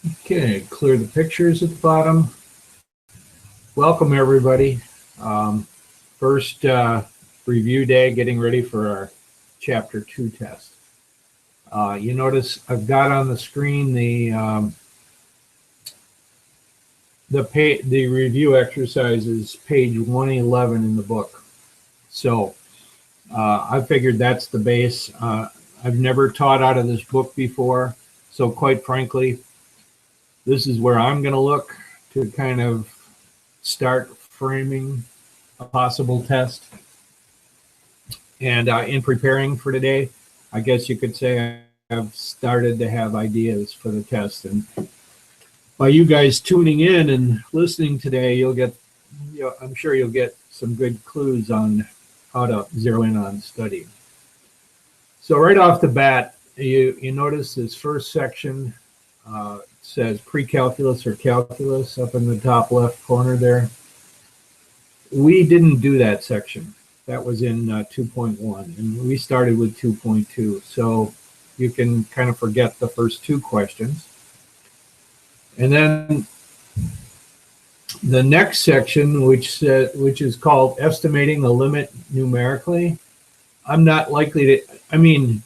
Okay, clear the pictures at the bottom. Welcome, everybody. First review day, getting ready for our Chapter 2 test. You notice I've got on the screen the review exercises, page 111 in the book. So I figured that's the base. I've never taught out of this book before, so quite frankly, this is where I'm going to look to kind of start framing a possible test. And in preparing for today, I guess you could say I've started to have ideas for the test. And by you guys tuning in and listening today, you'll get, I'm sure you'll get some good clues on how to zero in on studying. So right off the bat, you notice this first section says pre-calculus or calculus up in the top left corner there. We didn't do that section. That was in 2.1, and we started with 2.2. So you can kind of forget the first two questions. And then the next section, which is called estimating the limit numerically, I'm not likely to, I mean,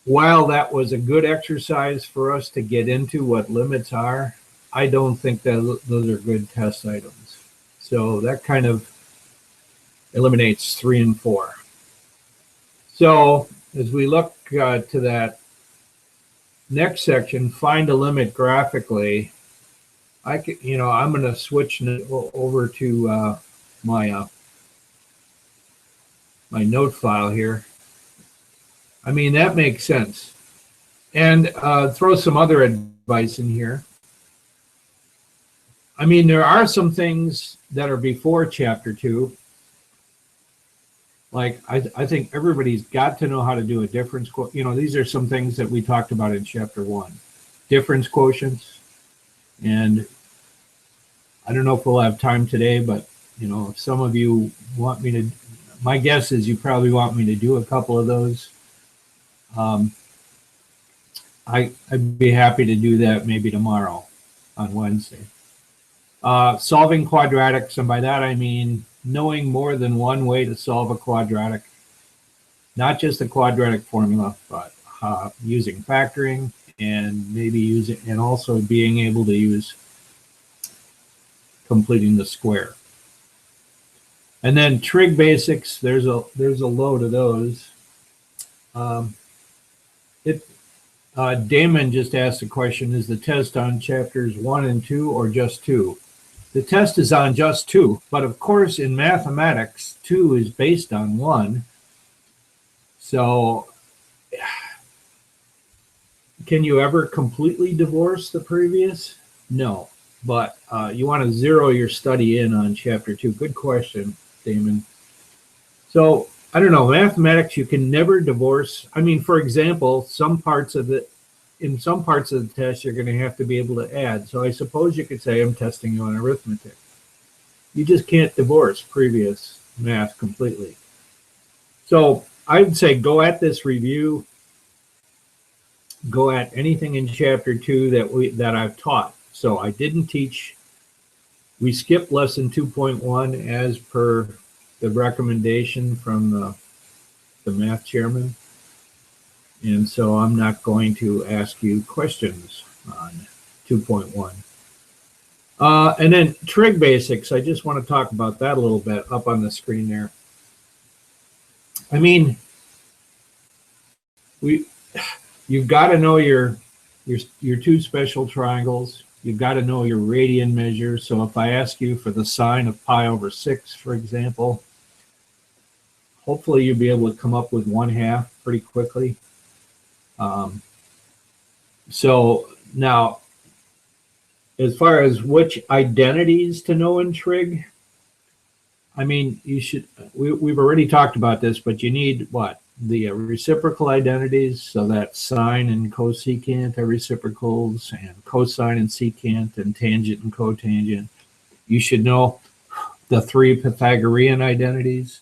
while that was a good exercise for us to get into what limits are, I don't think that those are good test items. So that kind of eliminates 3 and 4. So as we look to that next section, find a limit graphically, I'm going to switch over to my note file here. I mean, that makes sense. And throw some other advice in here. I mean, there are some things that are before Chapter 2. Like, I think everybody's got to know how to do a difference quotient. You know, these are some things that we talked about in Chapter 1. Difference quotients. And I don't know if we'll have time today, but, you know, if some of you want me to, my guess is you probably want me to do a couple of those. I'd be happy to do that maybe tomorrow on Wednesday. Solving quadratics, and by that I mean knowing more than one way to solve a quadratic. Not just the quadratic formula, but using factoring and maybe using, and also being able to use completing the square. And then trig basics, there's a load of those. Damon just asked a question, is the test on chapters 1 and 2 or just 2? The test is on just 2, but of course in mathematics, 2 is based on 1. So can you ever completely divorce the previous? No, but you want to zero your study in on chapter 2. Good question, Damon. So I don't know, mathematics, you can never divorce. I mean, for example, in some parts of the test, you're going to have to be able to add. So I suppose you could say I'm testing you on arithmetic. You just can't divorce previous math completely. So I would say go at this review, go at anything in chapter 2 that I've taught. So I didn't teach, we skipped lesson 2.1 as per the recommendation from the math chairman. And so I'm not going to ask you questions on 2.1. And then trig basics, I just want to talk about that a little bit up on the screen there. I mean, you've got to know your two special triangles. You've got to know your radian measure. So if I ask you for the sine of pi over 6, for example, hopefully you'll be able to come up with 1/2 pretty quickly. So now, as far as which identities to know in trig, I mean, you should, we've already talked about this, but you need what? The reciprocal identities, so that sine and cosecant are reciprocals, and cosine and secant, and tangent and cotangent. You should know the 3 Pythagorean identities.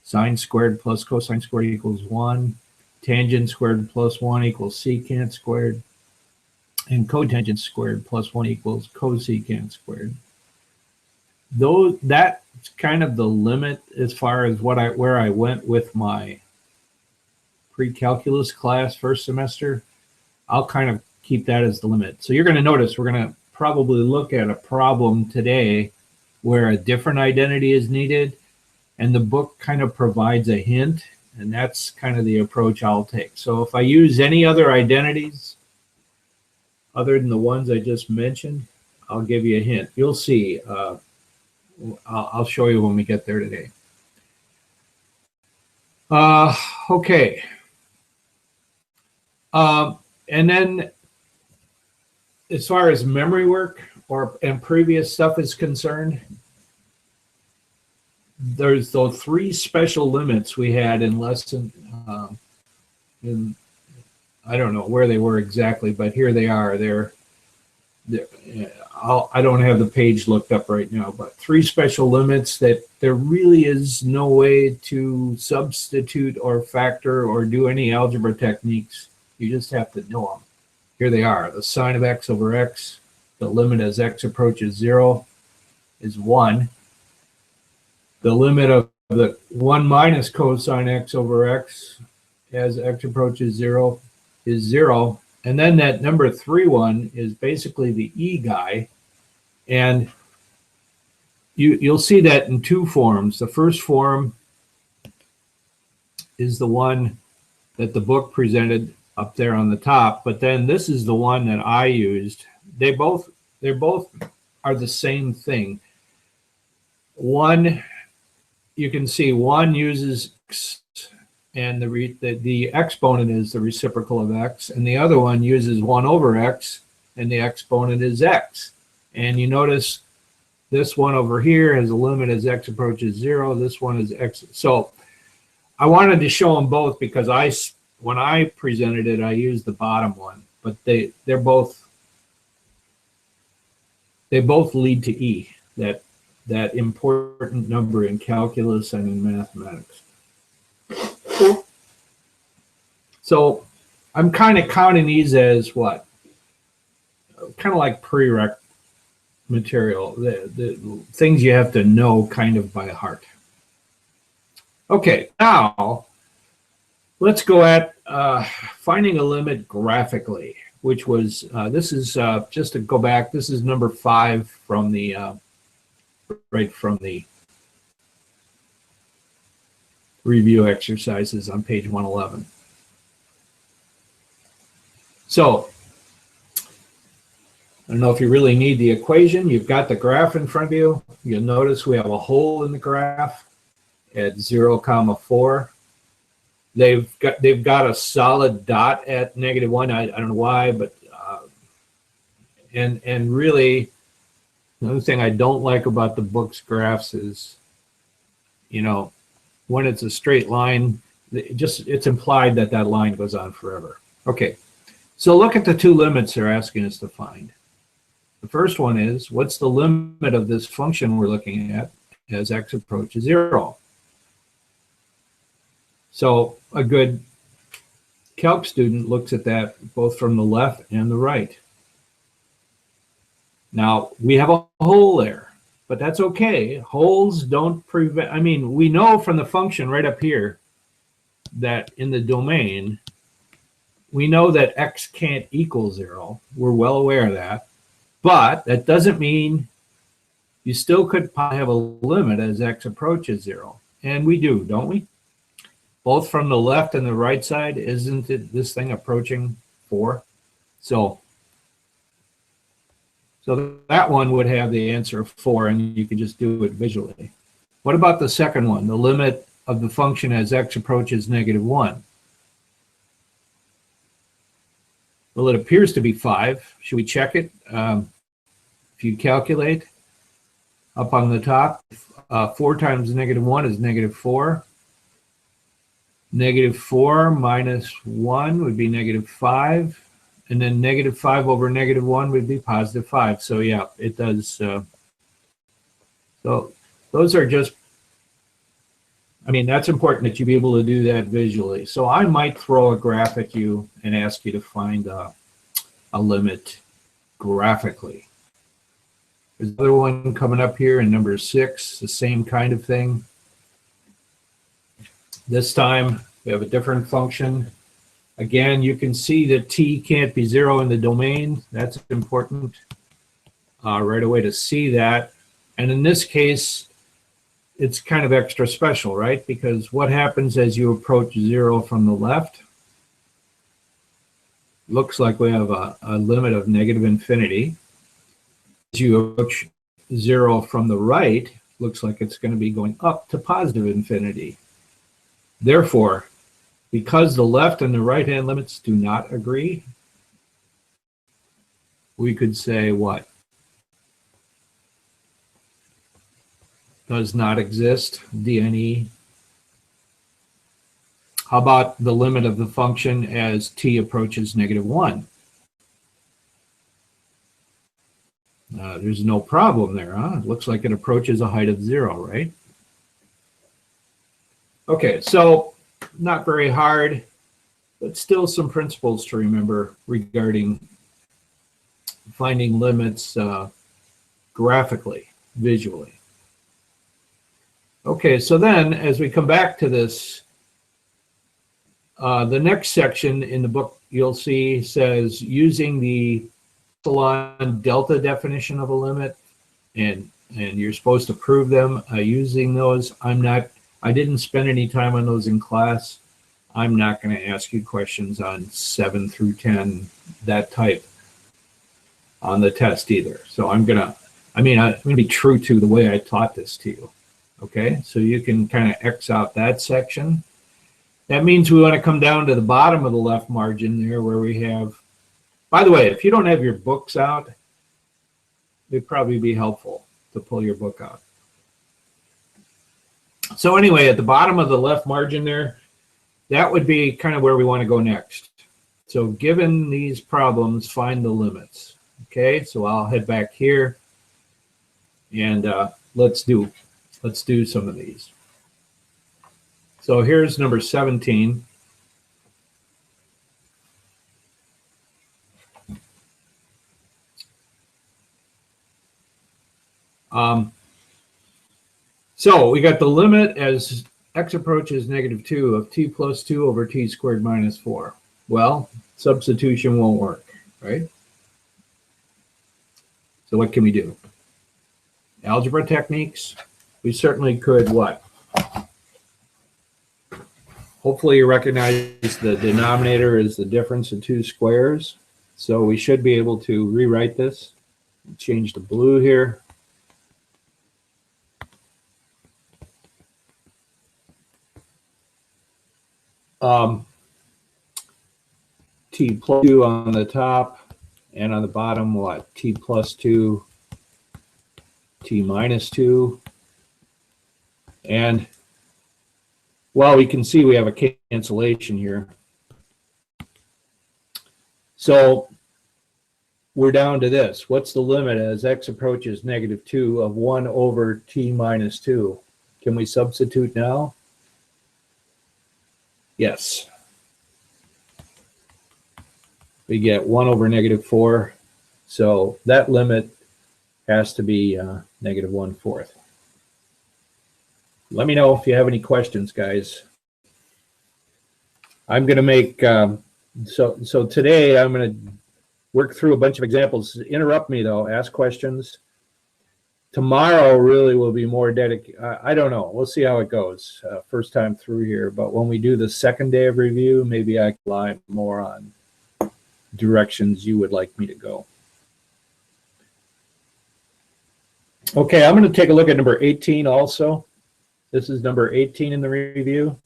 Sine squared plus cosine squared equals 1. Tangent squared plus 1 equals secant squared. and cotangent squared plus 1 equals cosecant squared. Though that's kind of the limit as far as where I went with my pre-calculus class first semester. I'll kind of keep that as the limit. So you're going to notice we're going to probably look at a problem today where a different identity is needed, and the book kind of provides a hint, and that's kind of the approach I'll take. So if I use any other identities other than the ones I just mentioned, I'll give you a hint. You'll see. I'll show you when we get there today. Okay. And then as far as memory work and previous stuff is concerned, there's those 3 special limits we had in lesson, I don't know where they were exactly, but here they are. I don't have the page looked up right now, but 3 special limits that there really is no way to substitute or factor or do any algebra techniques. You just have to know them. Here they are. The sine of x over x, the limit as x approaches 0 is 1. The limit of the 1 minus cosine x over x as x approaches 0 is 0. And then that number 3 one is basically the E guy. And you'll see that in 2 forms. The first form is the one that the book presented up there on the top, but then this is the one that I used. They're both are the same thing. One, you can see one uses x, and the exponent is the reciprocal of x, and the other one uses 1 over x, and the exponent is x. And you notice this one over here has a limit as x approaches 0. This one is x. So I wanted to show them both because when I presented it, I used the bottom one, but they both lead to E, that important number in calculus and in mathematics. So I'm kind of counting these as what? Kind of like prereq material, the things you have to know kind of by heart. Okay, now let's go at finding a limit graphically, which was, this is, just to go back, this is number 5 from the, right from the review exercises on page 111. So, I don't know if you really need the equation. You've got the graph in front of you. You'll notice we have a hole in the graph at 0, 4. They've got a solid dot at -1. I don't know why, but and really, the other thing I don't like about the book's graphs is, you know, when it's a straight line, it's implied that that line goes on forever. Okay, so look at the 2 limits they're asking us to find. The first one is, what's the limit of this function we're looking at as x approaches 0? So a good calc student looks at that both from the left and the right. Now, we have a hole there, but that's okay. Holes don't prevent, I mean, we know from the function right up here that in the domain, we know that x can't equal 0. We're well aware of that. But that doesn't mean you still could have a limit as x approaches 0. And we do, don't we? Both from the left and the right side, isn't it this thing approaching 4? So that one would have the answer of 4, and you can just do it visually. What about the second one, the limit of the function as x approaches -1? Well, it appears to be 5. Should we check it? If you calculate up on the top, 4 times -1 is -4. -4 minus 1 would be -5. And then -5 over -1 would be +5. So yeah, it does. So those are just, I mean, that's important that you be able to do that visually. So I might throw a graph at you and ask you to find a limit graphically. There's another one coming up here in number 6, the same kind of thing. This time we have a different function. Again, you can see that t can't be 0 in the domain. That's important right away to see that. And in this case, it's kind of extra special, right? Because what happens as you approach 0 from the left? Looks like we have a limit of negative infinity. As you approach 0 from the right, looks like it's going to be going up to positive infinity. Therefore, because the left and the right-hand limits do not agree, we could say what? Does not exist, DNE. How about the limit of the function as t approaches -1? There's no problem there, huh? It looks like it approaches a height of 0, right? Okay, so not very hard, but still some principles to remember regarding finding limits graphically, visually. Okay, so then as we come back to this, the next section in the book you'll see says using the epsilon delta definition of a limit, and you're supposed to prove them using those. I didn't spend any time on those in class. I'm not going to ask you questions on 7 through 10, that type, on the test either. So I'm going to be true to the way I taught this to you. Okay, so you can kind of X out that section. That means we want to come down to the bottom of the left margin there where we have, by the way, if you don't have your books out, it'd probably be helpful to pull your book out. So anyway, at the bottom of the left margin there, that would be kind of where we want to go next. So given these problems, find the limits. Okay, so I'll head back here and let's do some of these. So here's number 17. So we got the limit as x approaches -2 of t plus 2 over t squared minus 4. Well, substitution won't work, right? So what can we do? Algebra techniques? We certainly could what? Hopefully you recognize the denominator is the difference in two squares. So we should be able to rewrite this. Change the blue here. T plus 2 on the top, and on the bottom, what? T plus 2, T minus 2. And, well, we can see we have a cancellation here. So we're down to this. What's the limit as x approaches -2 of 1 over t minus 2? Can we substitute now? Yes. We get 1 over -4. So that limit has to be -1/4. Let me know if you have any questions, guys. I'm going to make, so today I'm going to work through a bunch of examples. Interrupt me, though. Ask questions. Tomorrow really will be more dedicated. I don't know. We'll see how it goes. First time through here. But when we do the second day of review, maybe I can rely more on directions you would like me to go. Okay, I'm going to take a look at number 18 also. This is number 18 in the review.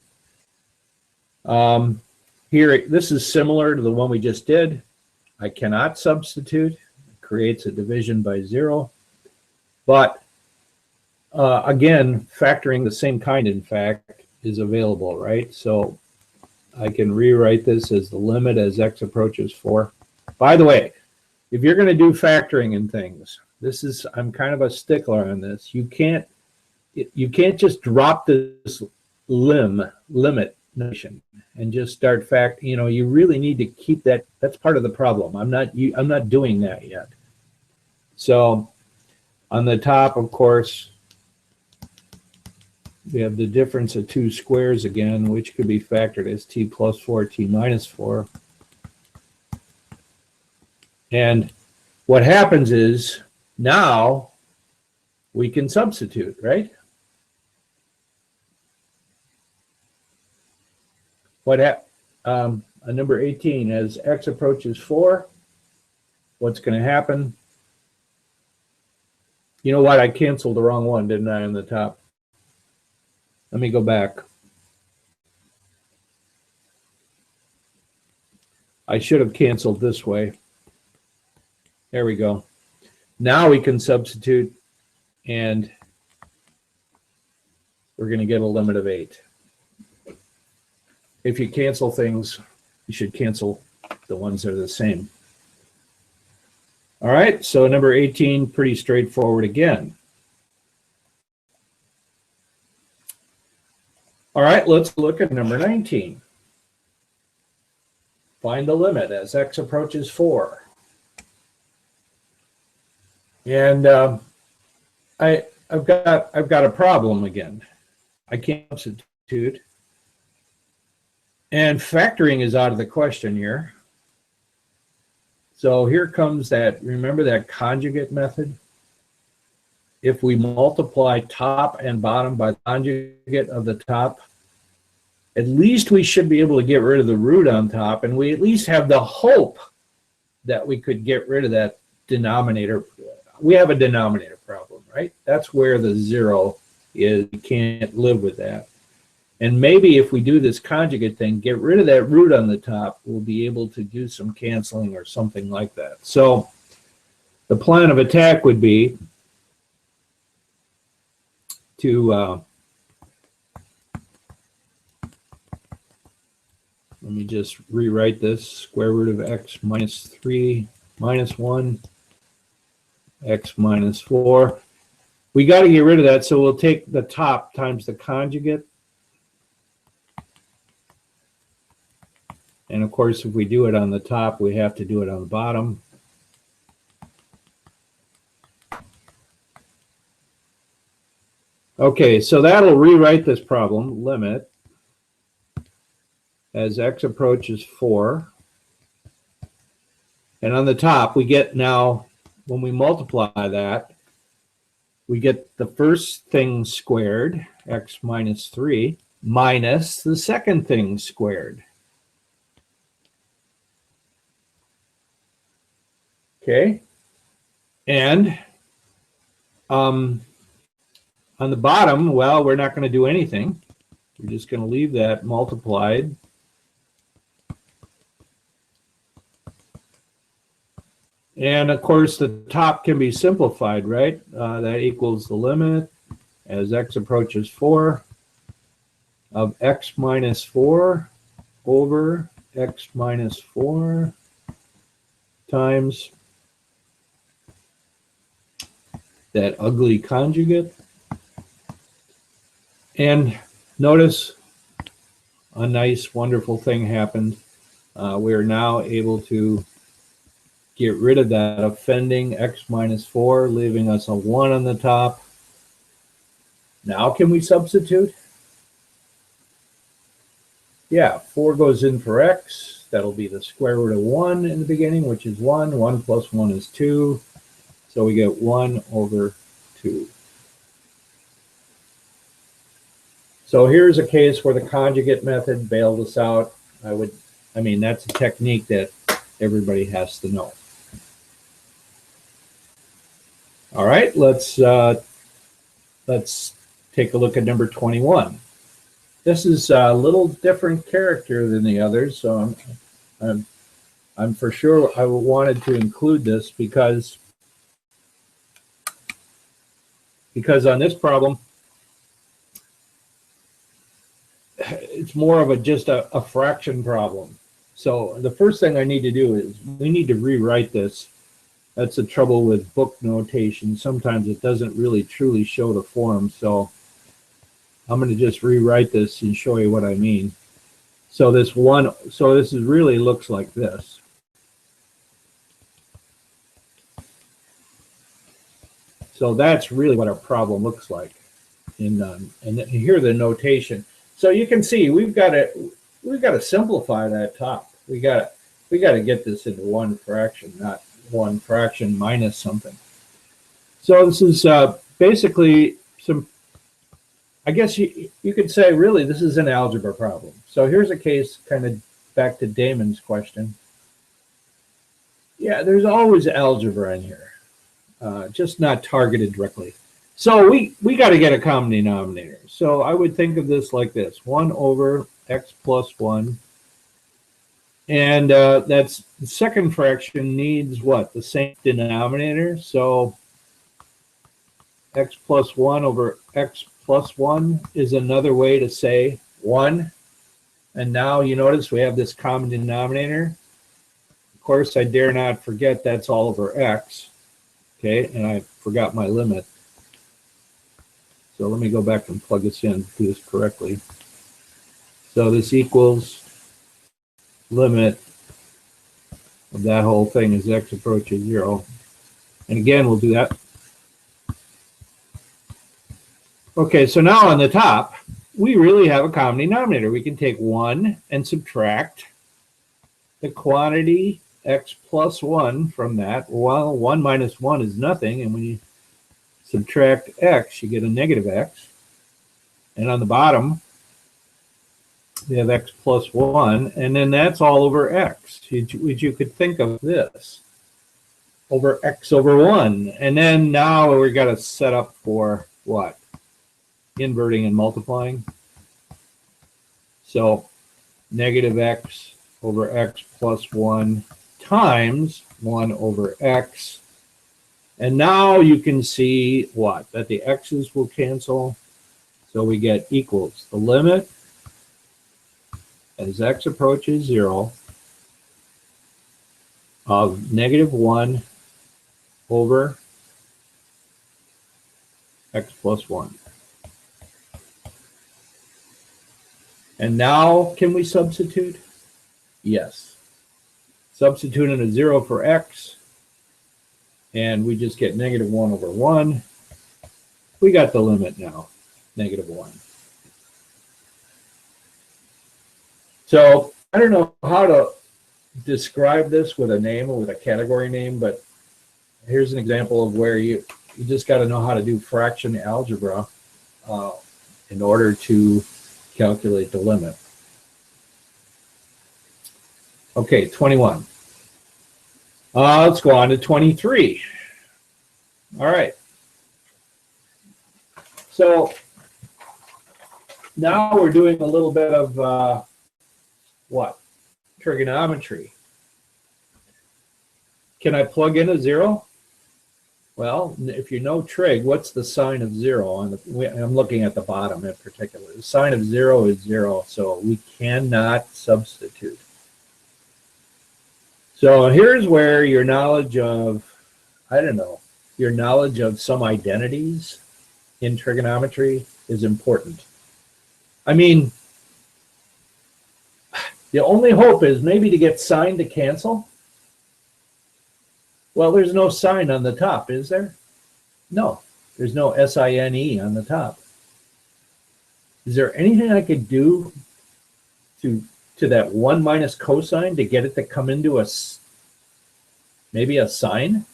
Here, this is similar to the one we just did. I cannot substitute. It creates a division by 0. But again, factoring the same kind, in fact, is available, right? So I can rewrite this as the limit as x approaches 4. By the way, if you're going to do factoring and things, I'm kind of a stickler on this. You can't just drop this limit notation and just start fact. You know, you really need to keep that. That's part of the problem. I'm not doing that yet. So on the top, of course, we have the difference of two squares again, which could be factored as t plus 4, t minus 4. And what happens is now we can substitute, right? Number 18, as x approaches 4, what's going to happen? You know what? I canceled the wrong one, didn't I, on the top? Let me go back. I should have canceled this way. There we go. Now we can substitute, and we're going to get a limit of 8. If you cancel things, you should cancel the ones that are the same. All right, so number 18, pretty straightforward again. All right, let's look at number 19. Find the limit as x approaches 4. And I've got a problem again. I can't substitute. And factoring is out of the question here. So here comes that, remember that conjugate method? If we multiply top and bottom by the conjugate of the top, at least we should be able to get rid of the root on top, and we at least have the hope that we could get rid of that denominator. We have a denominator problem, right? That's where the 0 is. You can't live with that. And maybe if we do this conjugate thing, get rid of that root on the top, we'll be able to do some canceling or something like that. So the plan of attack would be to let me just rewrite this. Square root of x minus 3 minus 1, x minus 4. We got to get rid of that, so we'll take the top times the conjugate. And of course, if we do it on the top, we have to do it on the bottom. Okay, so that'll rewrite this problem, limit, as x approaches 4. And on the top, we get now, when we multiply that, we get the first thing squared, x minus 3, minus the second thing squared. Okay, and on the bottom, well, we're not going to do anything. We're just going to leave that multiplied. And of course, the top can be simplified, right? That equals the limit as x approaches 4 of x minus 4 over x minus 4 times that ugly conjugate. And notice a nice, wonderful thing happened. We are now able to get rid of that offending x minus 4, leaving us a 1 on the top. Now can we substitute? Yeah, 4 goes in for x. That'll be the square root of 1 in the beginning, which is 1. 1 plus 1 is 2. So we get 1 over 2. So here's a case where the conjugate method bailed us out. I mean, that's a technique that everybody has to know. All right, let's take a look at number 21. This is a little different character than the others, so I'm for sure I wanted to include this because on this problem, it's more of just a fraction problem. So the first thing I need to do is we need to rewrite this. That's the trouble with book notation. Sometimes it doesn't really truly show the form. So I'm going to just rewrite this and show you what I mean. So this one, so this is really looks like this. So that's really what our problem looks like. And here the notation. So you can see we've got to simplify that top. We got to get this into one fraction, not one fraction minus something. So this is basically some, I guess you could say really this is an algebra problem. So here's a case kind of back to Damon's question. Yeah, there's always algebra in here, just not targeted directly. So we got to get a common denominator. So I would think of this like this: 1 over x plus 1. And that's the second fraction needs what? The same denominator. So x plus 1 over x plus 1 is another way to say 1. And now you notice we have this common denominator. Of course, I dare not forget that's all over x. Okay, and I forgot my limit. So let me go back and plug this in, do this correctly. So this equals limit of that whole thing as x approaches 0. And again, we'll do that. Okay, so now on the top, we really have a common denominator. We can take 1 and subtract the quantity x plus 1 from that. Well, 1 minus 1 is nothing, and when you subtract x, you get a negative x. And on the bottom, we have x plus 1, and then that's all over x, which you could think of this, over x over 1. And then now we've got to set up for what? Inverting and multiplying. So negative x over x plus 1 times 1 over x. And now you can see what? That the x's will cancel. So we get equals the limit as x approaches 0 of negative 1 over x plus 1. And now can we substitute? Yes. Substitute in a 0 for x, and we just get negative 1 over 1. We got the limit now, negative 1. So I don't know how to describe this with a name or with a category name, but here's an example of where you just got to know how to do fraction algebra in order to calculate the limit. Okay, 21. Let's go on to 23. All right. So now we're doing a little bit of what? Trigonometry. Can I plug in a 0? Well, if you know trig, what's the sign of 0? I'm looking at the bottom in particular. The sign of 0 is 0, so we cannot substitute. So here's where your knowledge of, I don't know, your knowledge of some identities in trigonometry is important. I mean, the only hope is maybe to get sine to cancel. Well, there's no sign on the top, is there? No, there's no S-I-N-E on the top. Is there anything I could do to that 1 minus cosine to get it to come into maybe a sine?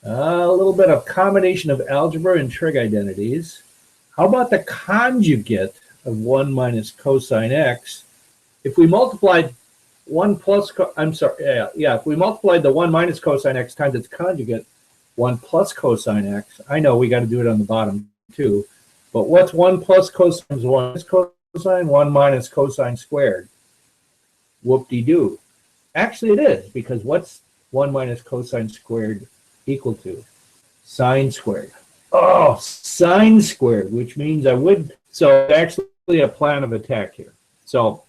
A little bit of combination of algebra and trig identities. How about the conjugate of 1 minus cosine x? If we multiplied 1 plus, if we multiplied the 1 minus cosine x times its conjugate, 1 plus cosine x, I know we got to do it on the bottom too, but what's 1 plus cosine 1 cosine? 1 minus cosine squared. Whoop-de-doo. Actually it is, because what's 1 minus cosine squared equal to? Sine squared. Oh, sine squared, which means I would, so actually a plan of attack here. So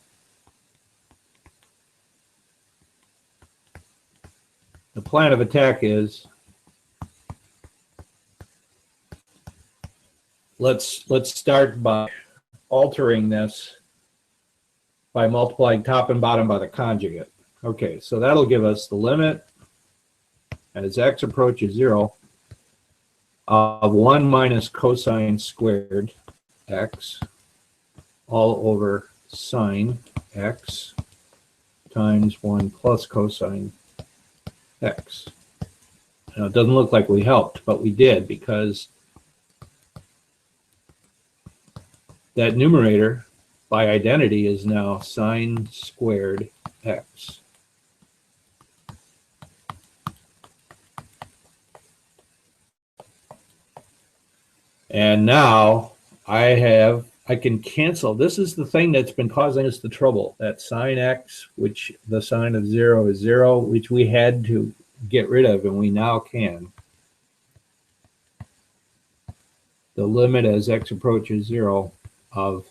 the plan of attack is, let's start by altering this by multiplying top and bottom by the conjugate. Okay, so that'll give us the limit as x approaches 0 of 1 minus cosine squared x all over sine x times 1 plus cosine x. Now, it doesn't look like we helped, but we did, because that numerator by identity is now sine squared x. And now I can cancel. This is the thing that's been causing us the trouble. That sine x, which the sine of 0 is 0, which we had to get rid of, and we now can. The limit as x approaches 0 of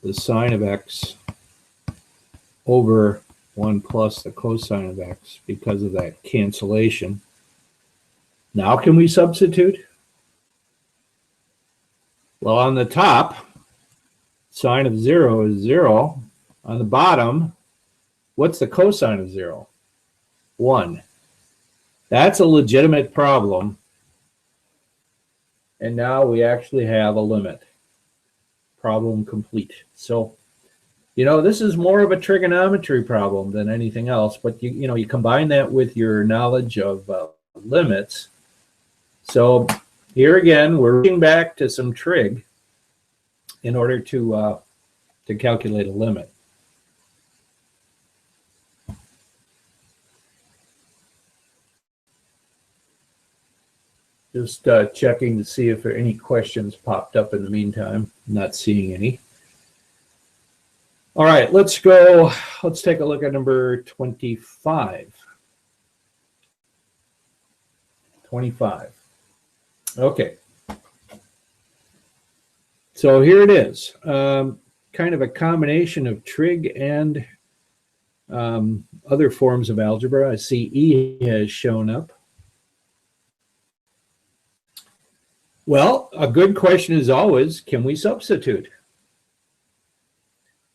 the sine of x over 1 plus the cosine of x, because of that cancellation. Now can we substitute? Well, on the top, sine of 0 is 0. On the bottom, what's the cosine of 0? 1. That's a legitimate problem. And now we actually have a limit. Problem complete. So, you know, this is more of a trigonometry problem than anything else, but you combine that with your knowledge of limits. So here again, we're reaching back to some trig in order to calculate a limit. Just checking to see if there are any questions popped up in the meantime. Not seeing any. All right, let's go. Let's take a look at number 25. 25. Okay. So here it is. Kind of a combination of trig and other forms of algebra. I see E has shown up. Well, a good question is always, can we substitute?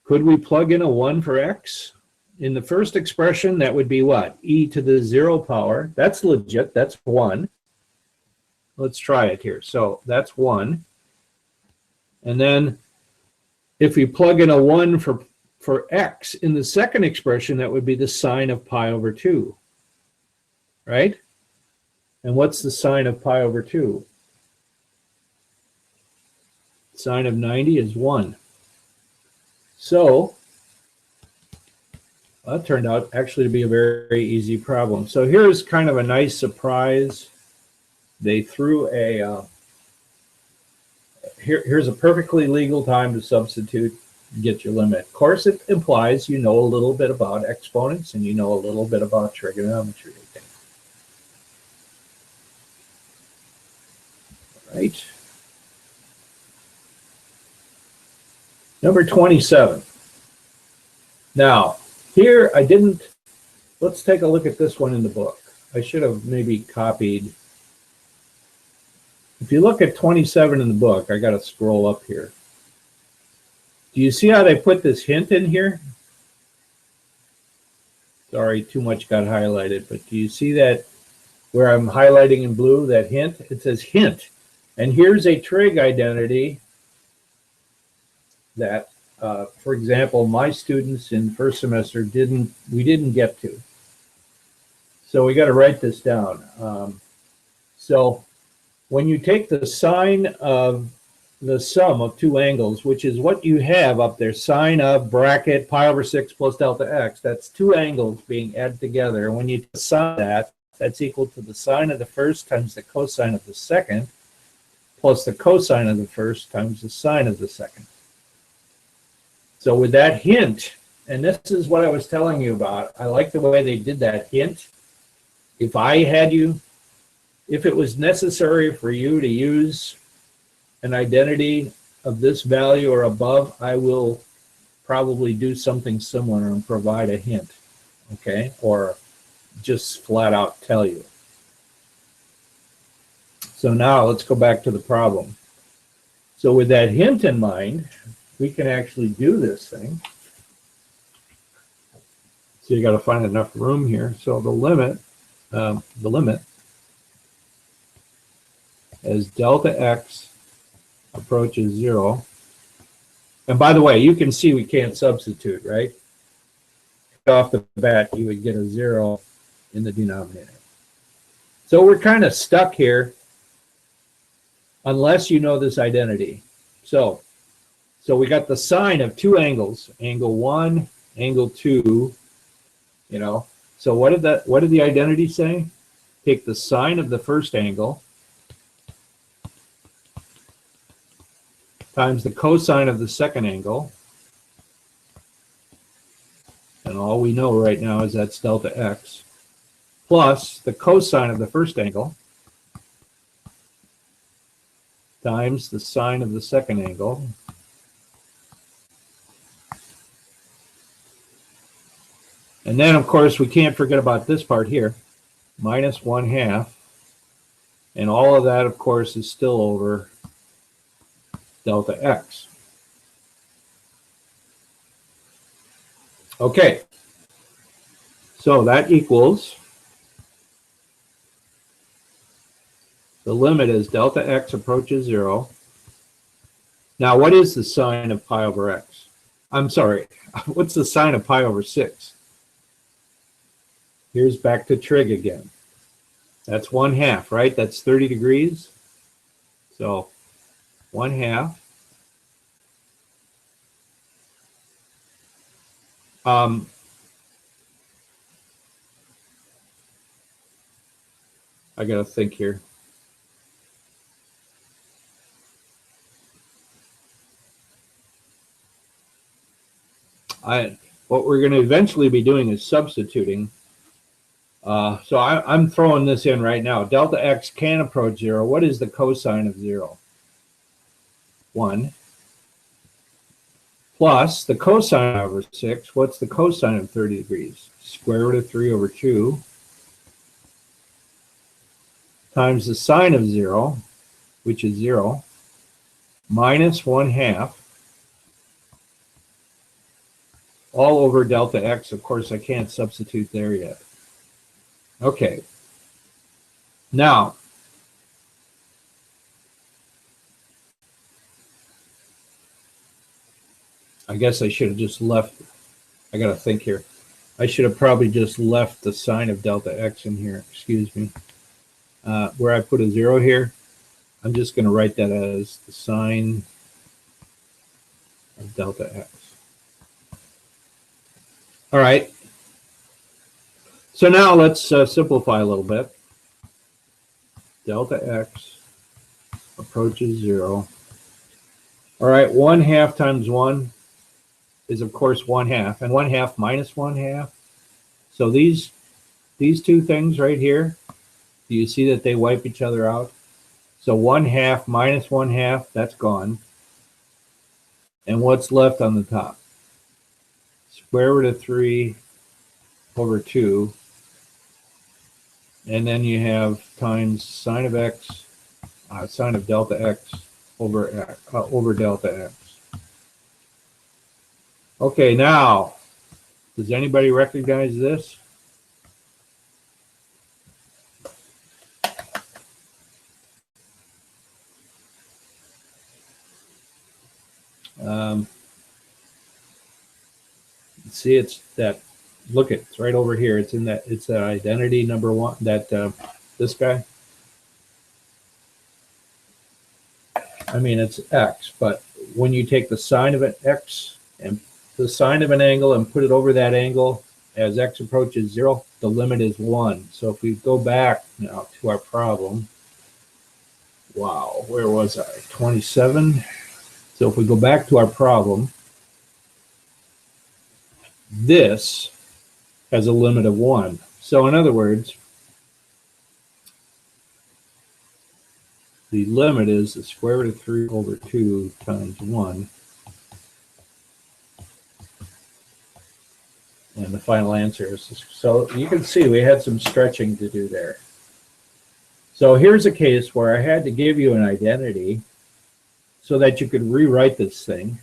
Could we plug in a 1 for x? In the first expression, that would be what? E to the 0 power. That's legit. That's 1. Let's try it here. So that's 1. And then if we plug in a 1 for x in the second expression, that would be the sine of pi over 2. Right? And what's the sine of pi over 2? Sine of 90 is 1. So that turned out actually to be a very, very easy problem. So here's kind of a nice surprise. They threw a, here's a perfectly legal time to substitute and get your limit. Of course, it implies you know a little bit about exponents and you know a little bit about trigonometry. All right. Number 27. Now, here I didn't, let's take a look at this one in the book. I should have maybe copied. If you look at 27 in the book, I got to scroll up here. Do you see how they put this hint in here? Sorry, too much got highlighted, but do you see that where I'm highlighting in blue, that hint? It says hint. And here's a trig identity that, for example, my students in first semester we didn't get to. So we got to write this down. So when you take the sine of the sum of two angles, which is what you have up there, sine of bracket pi over 6 plus delta x, that's two angles being added together. And when you sine that, that's equal to the sine of the first times the cosine of the second plus the cosine of the first times the sine of the second. So with that hint, and this is what I was telling you about, I like the way they did that hint. If I had you, if it was necessary for you to use an identity of this value or above, I will probably do something similar and provide a hint, okay? Or just flat out tell you. So now let's go back to the problem. So with that hint in mind, we can actually do this thing. So you got to find enough room here. So the limit as delta x approaches 0. And by the way, you can see we can't substitute, right? Off the bat, you would get a 0 in the denominator. So we're kind of stuck here unless you know this identity. So we got the sine of two angles, angle 1, angle 2, you know. So what did the identity say? Take the sine of the first angle times the cosine of the second angle. And all we know right now is that's delta x, plus the cosine of the first angle times the sine of the second angle and then of course we can't forget about this part here, minus 1/2, and all of that of course is still over delta x. Okay, so that equals, the limit as delta x approaches 0. Now, what is the sine of pi over x? I'm sorry, what's the sine of pi over 6? Here's back to trig again. That's 1/2, right? That's 30 degrees. So 1/2. I got to think here. What we're going to eventually be doing is substituting. So I'm throwing this in right now. Delta x can approach 0. What is the cosine of 0? 1. Plus the cosine over 6. What's the cosine of 30 degrees? Square root of 3 over 2 times the sine of 0, which is 0, minus 1/2, all over delta x. Of course, I can't substitute there yet. Okay. Now, I guess I should have just left. I got to think here. I should have probably just left the sine of delta x in here. Excuse me. Where I put a 0 here, I'm just going to write that as the sine of delta x. All right. So now let's simplify a little bit. Delta x approaches 0. All right, 1/2 times 1 is of course 1/2, and 1/2 minus 1/2. So these two things right here, do you see that they wipe each other out? So 1/2 minus 1/2, that's gone. And what's left on the top? Square root of 3 over 2. And then you have times sine of x, sine of delta x over delta x. Okay, now, does anybody recognize this? See, it's that. Look, it's right over here. It's in that. It's that identity number 1. That this guy. I mean, it's x, but when you take the sine of an x and the sine of an angle and put it over that angle as x approaches 0, the limit is 1. So if we go back now to our problem, wow, where was I? 27. So if we go back to our problem, this has a limit of 1. So in other words, the limit is the square root of 3 over 2 times 1. And the final answer is, so you can see we had some stretching to do there. So here's a case where I had to give you an identity so that you could rewrite this thing.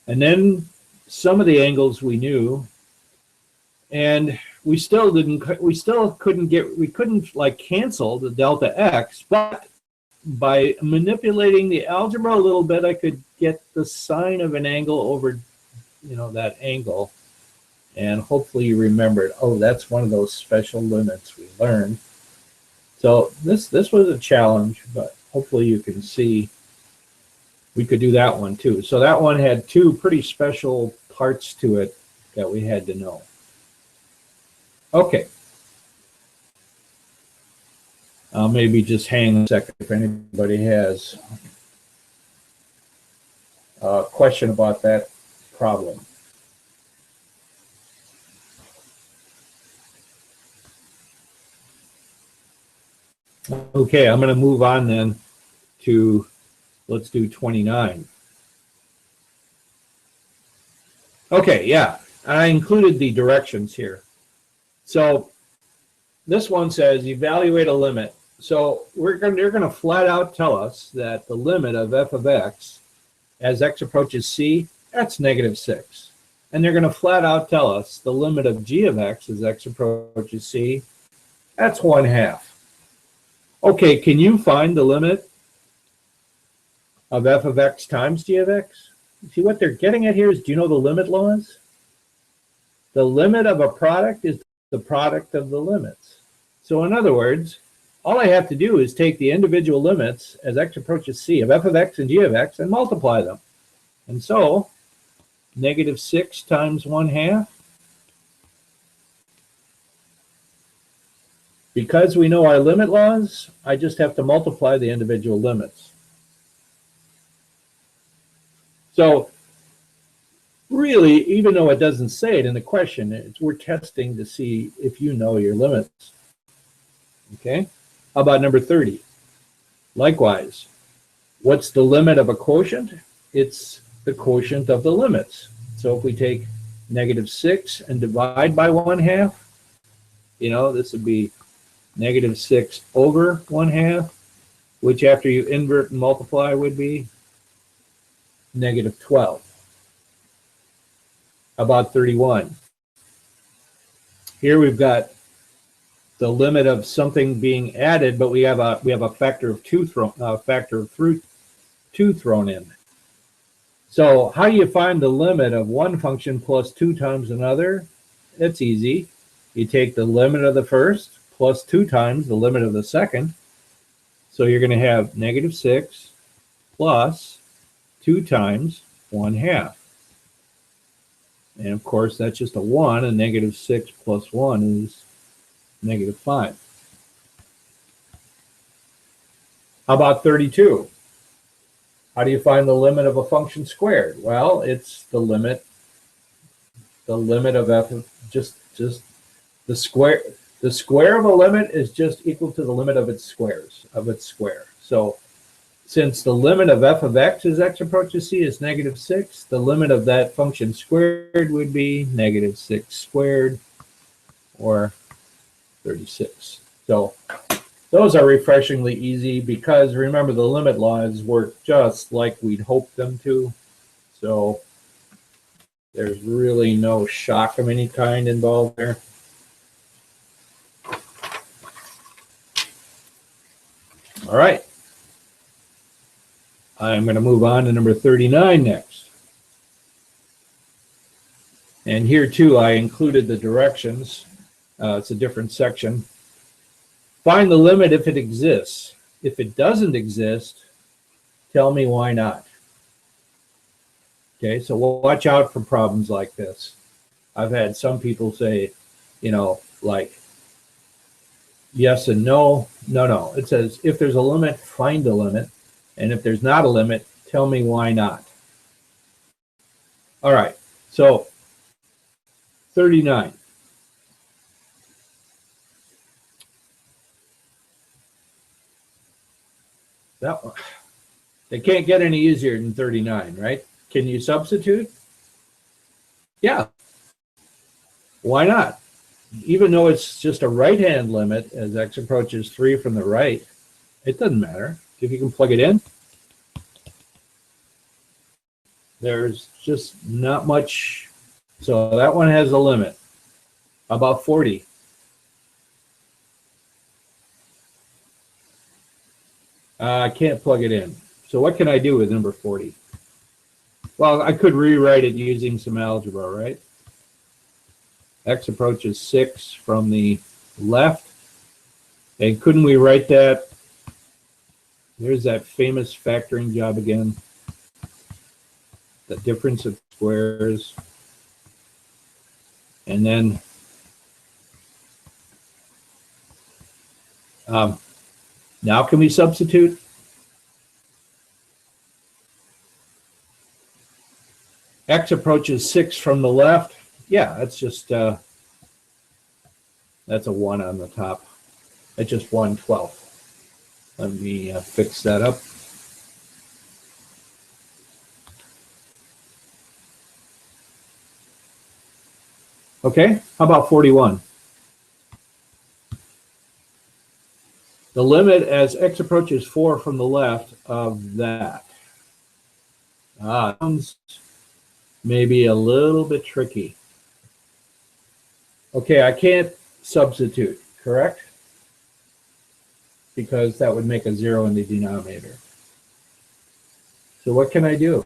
And then some of the angles we knew, And we still couldn't like cancel the delta x, but by manipulating the algebra a little bit, I could get the sine of an angle over, that angle. And hopefully you remembered, oh, that's one of those special limits we learned. So this was a challenge, but hopefully you can see we could do that one too. So that one had two pretty special parts to it that we had to know. Okay. I'll maybe just hang a second if anybody has a question about that problem. Okay, I'm going to move on then to, let's do 29. Okay, yeah, I included the directions here. So this one says evaluate a limit. So they're going to flat out tell us that the limit of f of x as x approaches c, that's -6. And they're going to flat out tell us the limit of g of x as x approaches c, that's 1/2. Okay, can you find the limit of f of x times g of x? See, what they're getting at here is, do you know the limit laws? The limit of a product is the product of the limits. So in other words, all I have to do is take the individual limits as x approaches c of f of x and g of x and multiply them. And so, -6 times 1/2. Because we know our limit laws, I just have to multiply the individual limits. So really, even though it doesn't say it in the question, we're testing to see if you know your limits. Okay? How about number 30? Likewise, what's the limit of a quotient? It's the quotient of the limits. So if we take -6 and divide by 1/2, this would be -6 over 1/2, which after you invert and multiply would be -12. About 31. Here we've got the limit of something being added, but we have a factor of 2 thrown in. So how do you find the limit of one function plus 2 times another? It's easy. You take the limit of the first plus 2 times the limit of the second. So you're going to have -6 plus 2 times 1/2. And of course, that's just a 1, and -6 plus 1 is -5. How about 32? How do you find the limit of a function squared? Well, it's the limit of f of just the square. The square of a limit is just equal to the limit of its square. So since the limit of f of x as x approaches c is -6, the limit of that function squared would be -6 squared, or 36. So those are refreshingly easy because remember the limit laws work just like we'd hoped them to. So there's really no shock of any kind involved there. All right. I'm going to move on to number 39 next. And here too, I included the directions. It's a different section. Find the limit if it exists. If it doesn't exist, tell me why not. Okay, so watch out for problems like this. I've had some people say, like, yes and no. No. It says, if there's a limit, find a limit. And if there's not a limit, tell me why not. All right, so 39. That one, they can't get any easier than 39, right? Can you substitute? Yeah. Why not? Even though it's just a right-hand limit as x approaches 3 from the right, it doesn't matter. If you can plug it in, there's just not much. So that one has a limit. About 40. I can't plug it in. So what can I do with number 40? Well, I could rewrite it using some algebra, right? X approaches 6 from the left. And couldn't we write that? There's that famous factoring job again. The difference of squares. And then now can we substitute? X approaches 6 from the left. Yeah, that's just, that's a 1 on the top. That's just 1/12. Let me fix that up. Okay, how about 41? The limit as x approaches 4 from the left of that. Sounds maybe a little bit tricky. Okay, I can't substitute, correct? Because that would make a 0 in the denominator. So what can I do?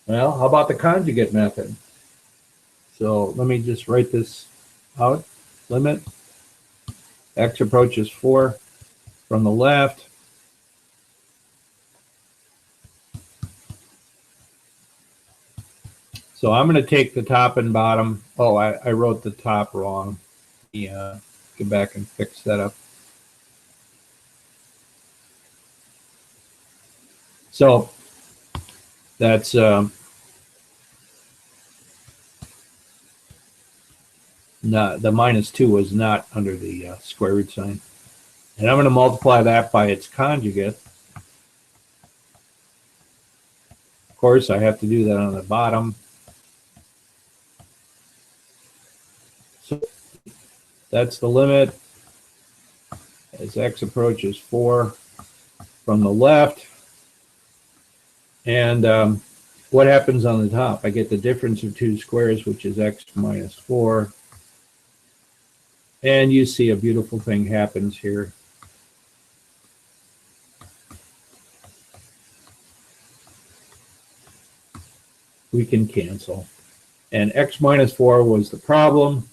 Well, how about the conjugate method? So let me just write this out. Limit x approaches 4 from the left. So I'm going to take the top and bottom. Oh, I wrote the top wrong. Yeah, get back and fix that up. So that's not, the -2 was not under the square root sign. And I'm going to multiply that by its conjugate. Of course, I have to do that on the bottom. So that's the limit as x approaches 4 from the left. And what happens on the top? I get the difference of 2 squares, which is x minus 4. And you see a beautiful thing happens here. We can cancel. And x minus 4 was the problem.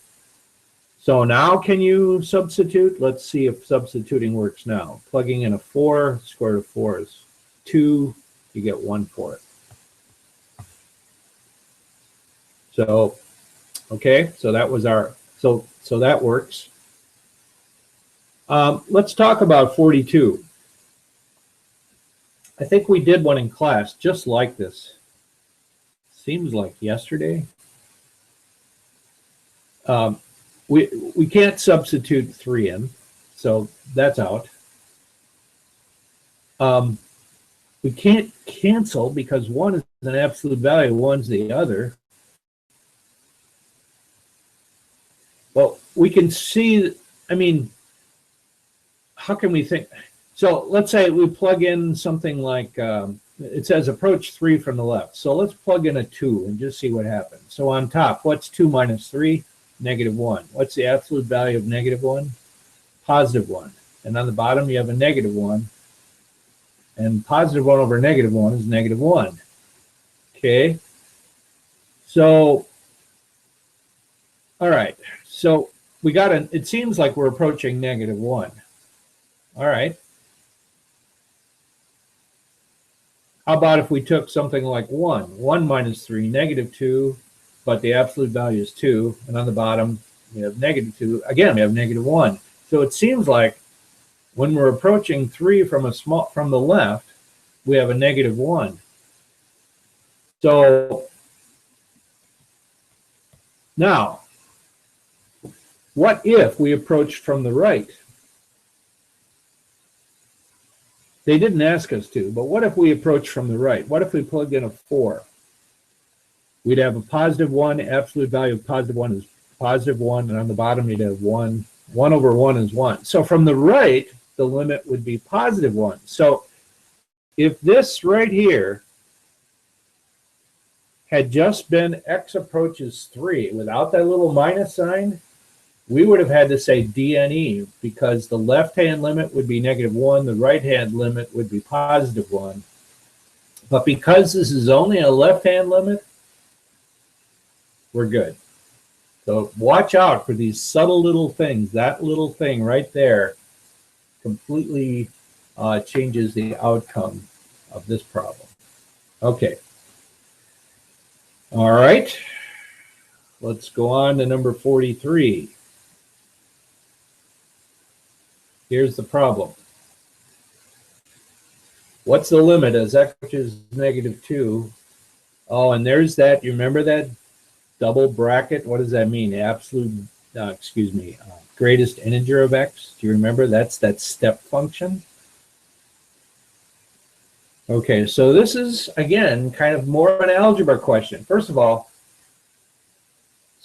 So now can you substitute? Let's see if substituting works now. Plugging in a 4, square root of 4 is 2. You get 1/4. So, okay, so that was our, so that works. Let's talk about 42. I think we did one in class just like this. Seems like yesterday. We can't substitute 3 in, so that's out. We can't cancel because 1 is an absolute value, 1's the other. Well, we can see, I mean, how can we think? So let's say we plug in something like, it says approach 3 from the left. So let's plug in a 2 and just see what happens. So on top, what's 2 minus 3? -1. What's the absolute value of -1? +1. And on the bottom, you have a -1. And +1 over -1 is -1. Okay. So, all right. So we got an, it seems like we're approaching -1. All right. How about if we took something like 1? 1 minus 3, -2, but the absolute value is 2. And on the bottom, we have -2. Again, we have -1. So it seems like when we're approaching 3 from the left, we have a -1. So now, what if we approached from the right? They didn't ask us to, but what if we approach from the right? What if we plugged in a 4? We'd have a +1, absolute value of +1 is +1, and on the bottom you'd have 1. 1 over 1 is 1. So from the right, the limit would be +1. So if this right here had just been x approaches 3 without that little minus sign, we would have had to say DNE, because the left-hand limit would be -1, the right-hand limit would be +1. But because this is only a left-hand limit, we're good. So watch out for these subtle little things. That little thing right there completely changes the outcome of this problem. Okay. All right. Let's go on to number 43. Here's the problem. What's the limit as x is -2? Oh, and there's that. You remember that double bracket? What does that mean? The absolute, greatest integer of x. Do you remember? That's that step function. Okay, so this is, again, kind of more of an algebra question. First of all,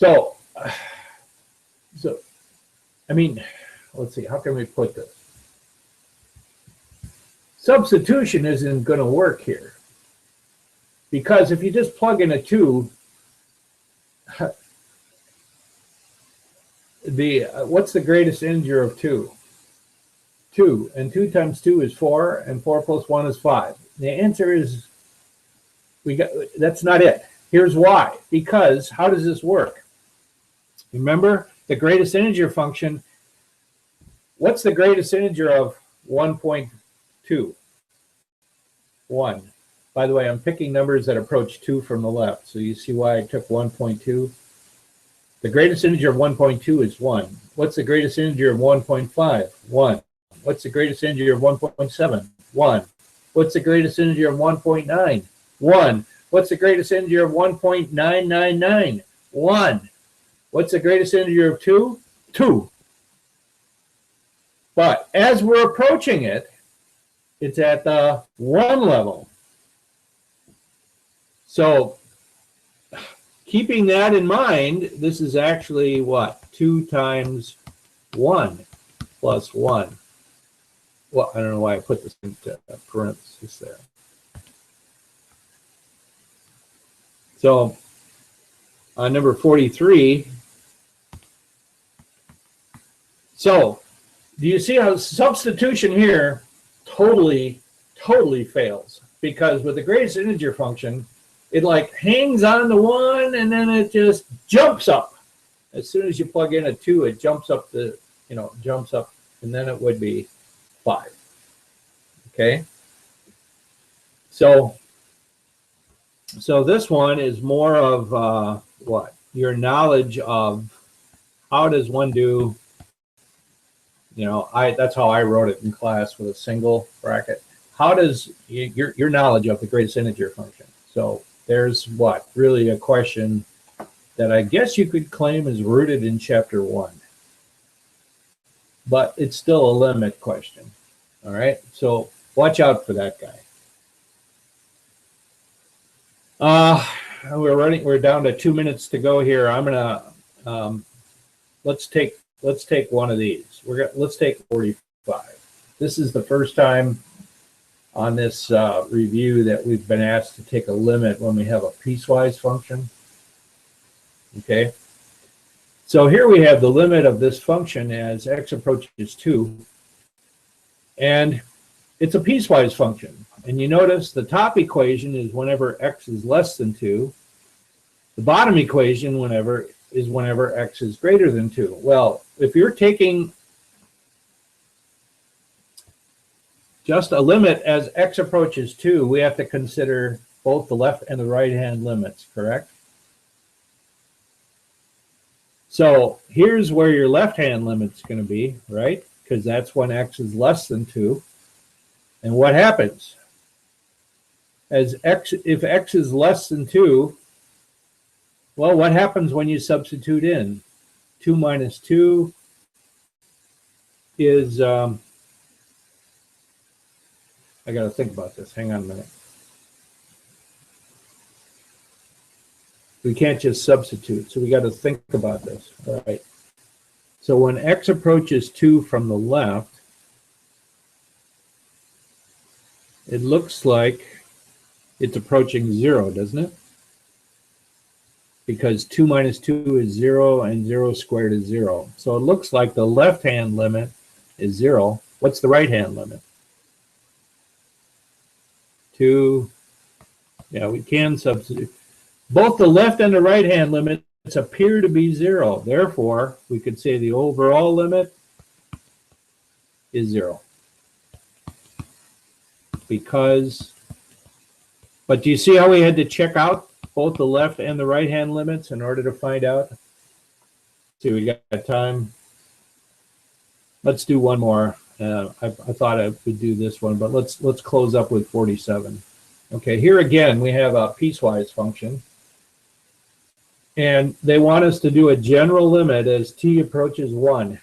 I mean, let's see, how can we put this? Substitution isn't going to work here, because if you just plug in a 2, what's the greatest integer of 2? 2, and 2 times 2 is 4, and 4 plus 1 is 5. The answer is that's not it. Here's why. Because how does this work? Remember the greatest integer function. What's the greatest integer of 1.2? 1. By the way, I'm picking numbers that approach 2 from the left. So you see why I took 1.2? The greatest integer of 1.2 is 1. What's the greatest integer of 1.5? 1. What's the greatest integer of 1.7? 1. What's the greatest integer of 1.9? 1. What's the greatest integer of 1.999? 1. What's the greatest integer of 2? 2. But as we're approaching it, it's at the 1 level. So keeping that in mind, this is actually what? 2 times 1 plus 1. Well, I don't know why I put this into parentheses there. So on number 43, so do you see how substitution here totally fails? Because with the greatest integer function, it like hangs on to 1 and then it just jumps up. As soon as you plug in a 2, it jumps up jumps up, and then it would be 5. Okay. So this one is more of what? Your knowledge of how does one do, that's how I wrote it in class with a single bracket. How does your knowledge of the greatest integer function? So there's what? Really a question that I guess you could claim is rooted in chapter 1. But it's still a limit question. All right. So watch out for that guy. We're down to 2 minutes to go here. I'm gonna let's take one of these. Let's take 45. This is the first time on this review that we've been asked to take a limit when we have a piecewise function. Okay. So here we have the limit of this function as x approaches 2, and it's a piecewise function. And you notice the top equation is whenever x is less than 2. The bottom equation whenever x is greater than 2. Well, if you're taking just a limit as x approaches 2, we have to consider both the left and the right hand limits, correct? So here's where your left hand limit's going to be, right? Because that's when x is less than 2. And what happens? If x is less than 2, well, what happens when you substitute in? 2 minus 2 is, I got to think about this. Hang on a minute. We can't just substitute, so we got to think about this. All right. So when x approaches 2 from the left, it looks like it's approaching 0, doesn't it? Because 2 minus 2 is 0 and 0 squared is 0. So it looks like the left-hand limit is 0. What's the right-hand limit? 2. Yeah, we can substitute. Both the left and the right-hand limits appear to be 0. Therefore, we could say the overall limit is 0. Because, but do you see how we had to check out both the left and the right-hand limits in order to find out? See, we got time. Let's do one more. I thought I would do this one, but let's close up with 47. Okay, here again we have a piecewise function, and they want us to do a general limit as t approaches 1.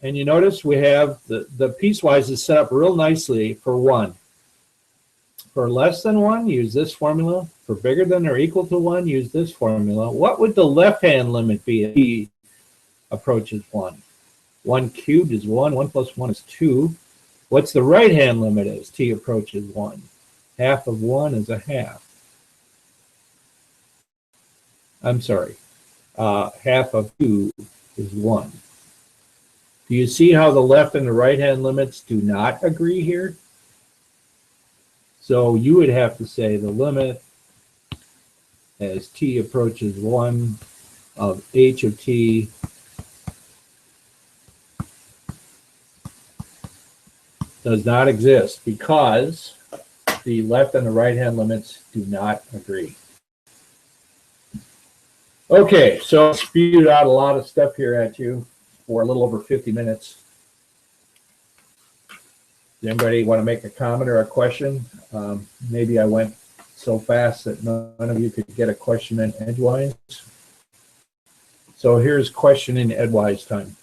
And you notice we have the piecewise is set up real nicely for 1. For less than 1, use this formula. For bigger than or equal to 1, use this formula. What would the left-hand limit be if t approaches 1? 1 cubed is 1. 1 plus 1 is 2. What's the right-hand limit as t approaches 1? Half of 1 is a half. I'm sorry. Half of 2 is 1. Do you see how the left and the right-hand limits do not agree here? So you would have to say the limit as t approaches 1 of h of t does not exist because the left and the right-hand limits do not agree. Okay, so I spewed out a lot of stuff here at you for a little over 50 minutes. Does anybody want to make a comment or a question? Maybe I went so fast that none of you could get a question in edgewise. So here's question in edgewise time.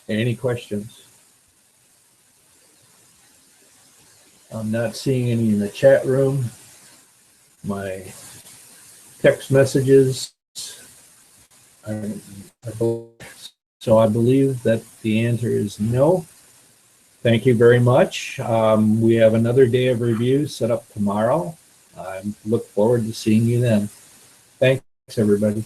Any questions? I'm not seeing any in the chat room. My text messages. So I believe that the answer is no. Thank you very much. We have another day of review set up tomorrow. I look forward to seeing you then. Thanks, everybody.